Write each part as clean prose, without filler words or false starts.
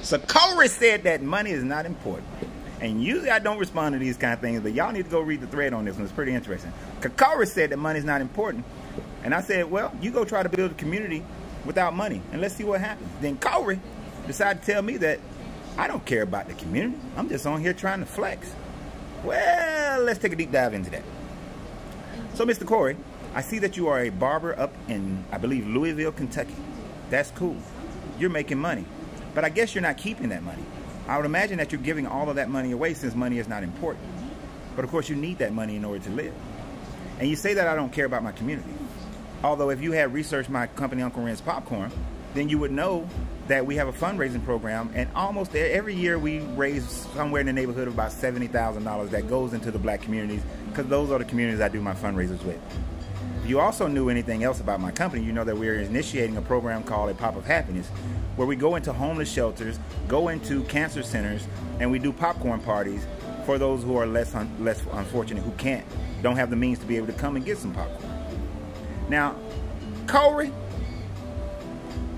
So Corey said that money is not important. And usually I don't respond to these kind of things, but y'all need to go read the thread on this one. It's pretty interesting. Corey said that money is not important. And I said, well, you go try to build a community without money, and let's see what happens. Then Corey decided to tell me that I don't care about the community. I'm just on here trying to flex. Well, let's take a deep dive into that. So, Mr. Corey, I see that you are a barber up in, I believe, Louisville, Kentucky. That's cool. You're making money. But I guess you're not keeping that money. I would imagine that you're giving all of that money away since money is not important. But of course, you need that money in order to live. And you say that I don't care about my community. Although if you had researched my company, Uncle Ren's Popcorn, then you would know that we have a fundraising program, and almost every year we raise somewhere in the neighborhood of about $70,000 that goes into the black communities, because those are the communities I do my fundraisers with. If you also knew anything else about my company, you know that we're initiating a program called A Pop of Happiness, where we go into homeless shelters, go into cancer centers, and we do popcorn parties for those who are less unfortunate, who don't have the means to be able to come and get some popcorn. Now, Corey,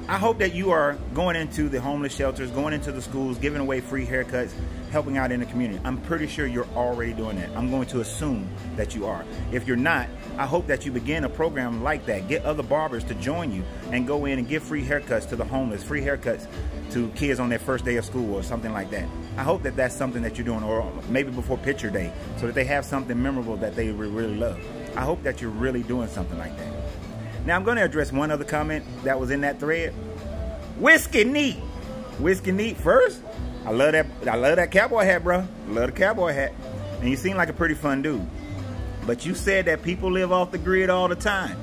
I hope that you are going into the homeless shelters, going into the schools, giving away free haircuts, helping out in the community. I'm pretty sure you're already doing that. I'm going to assume that you are. If you're not, I hope that you begin a program like that. Get other barbers to join you and go in and give free haircuts to the homeless, free haircuts to kids on their first day of school or something like that. I hope that that's something that you're doing, or maybe before picture day, so that they have something memorable that they really love. I hope that you're really doing something like that. Now, I'm going to address one other comment that was in that thread. Whiskey Neat. Whiskey Neat first. I love that cowboy hat, bro. I love the cowboy hat. And you seem like a pretty fun dude. But you said that people live off the grid all the time.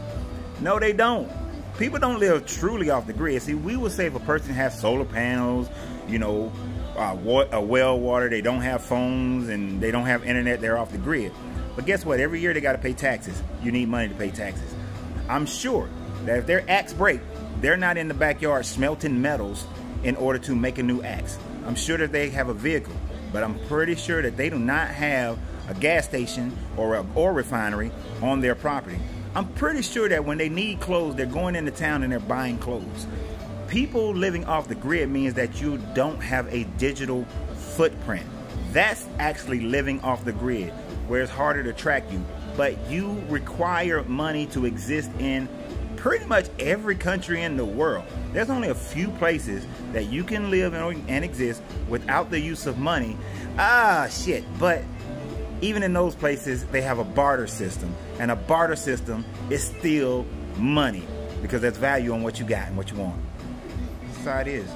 No, they don't. People don't live truly off the grid. See, we would say if a person has solar panels, you know, well water, they don't have phones, and they don't have internet, they're off the grid. But guess what? Every year they got to pay taxes. You need money to pay taxes. I'm sure that if their axe break, they're not in the backyard smelting metals in order to make a new axe. I'm sure that they have a vehicle, but I'm pretty sure that they do not have a gas station or a oil refinery on their property. I'm pretty sure that when they need clothes, they're going into town and they're buying clothes. People living off the grid means that you don't have a digital footprint. That's actually living off the grid, where it's harder to track you. But you require money to exist in pretty much every country in the world. There's only a few places that you can live and exist without the use of money. But even in those places, they have a barter system. And a barter system is still money, because there's value on what you got and what you want. That's how it is.